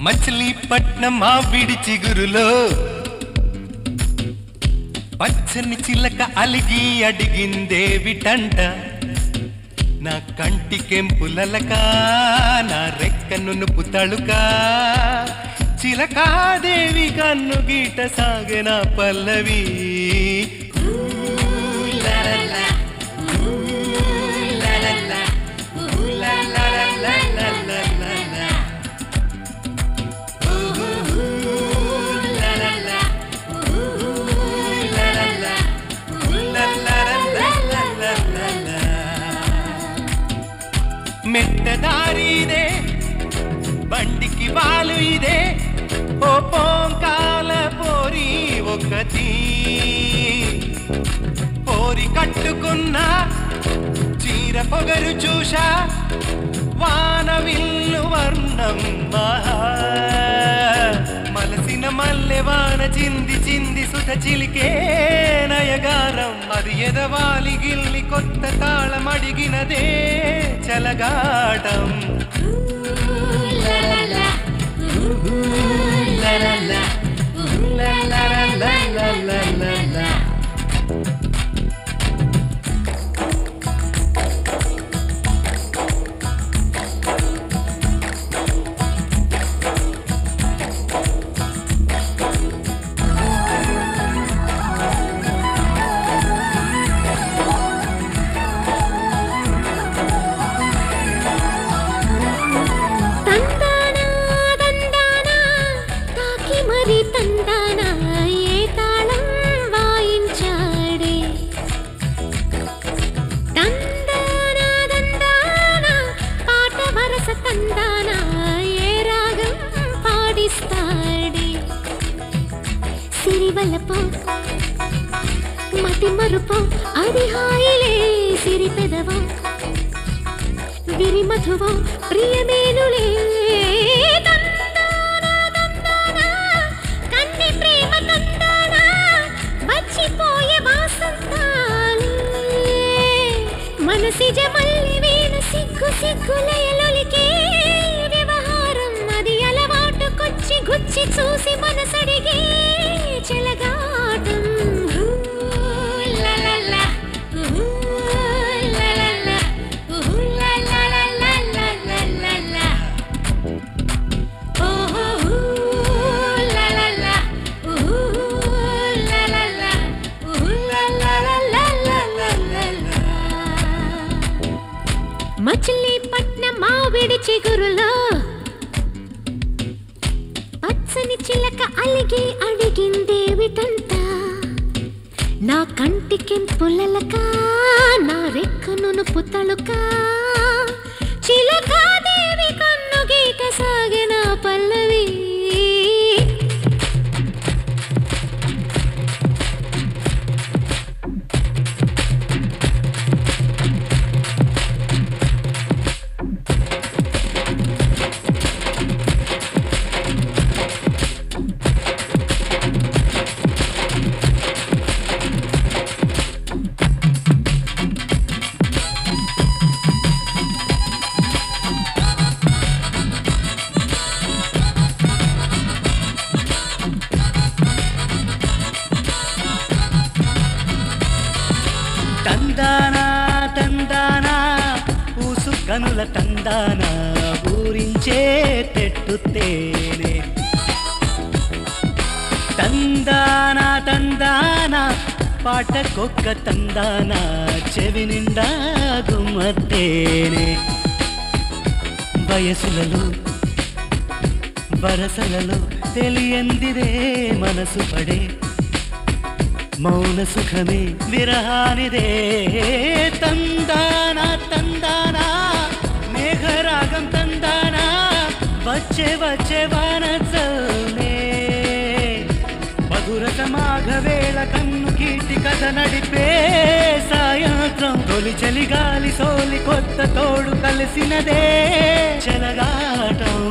మచిలీపట్నం మావిడి చిగురులో పచ్చని చిలక అలిగి అడిగిందేవిటంట నా కంటి కెంపులలక నా రెక్క నునుపు తళుక చిలకాదేవి కన్ను గీట సాగెన పల్లవి మెట్టదారి ఇదే బండికి బాలు ఇదే ఓ పోంకాల పోరి ఒకటి పోరి కట్టుకున్న చీర పొగరు చూశా వాన విల్లు వర్ణం మలసిన మల్లె వాన చింది చింది సుధ చిలికే నయగారం అది ఎదవాలి గిల్లి కొత్త తాళం అడిగినదే చలగాటం సిరివలపో మతి మరుపో అది హాయిలే సిరి పెదవో విరి మధువో ప్రియమేనులే కన్ని ప్రేమ తందానా మర్చిపోయే వాసంతాలే మనసిజ మల్లి వీణ సిగ్గు సిగ్గులయలొలికే వ్యవహారం అది అలవాటుకొచ్చి గుచ్చి చూసి మనసడిగే చలగాటం మచిలీపట్నం మావిడి చిగురులో పచ్చని చిలక అలిగి అడిగిందేవిటంట నా కంటి కెంపులలక నా రెక్క నునుపు తళుక చిలకాదేవి కన్ను గీత సాగిన పల్లవి తందానా తందానా ఊసు కనుల తందానా ఊరించే తెట్టుతేనే తందానా తందానా పాటకొక్క తందానా చెవి నిండా గుమ్మత్తేనే వయసులలో వరసలలో తెలియందిదే మనసు పడే మౌన సుఖమే విరహానిదే తందానా తందానా మేఘరాగం తందానా వచ్చే వచ్చే వానజల్నే మధురత మాఘవేళ కన్ను కీర్తి కథ నడిపే సాయంత్రం తొలి చలిగాలి సోలి కొత్త తోడు కలిసినదే చలగాటం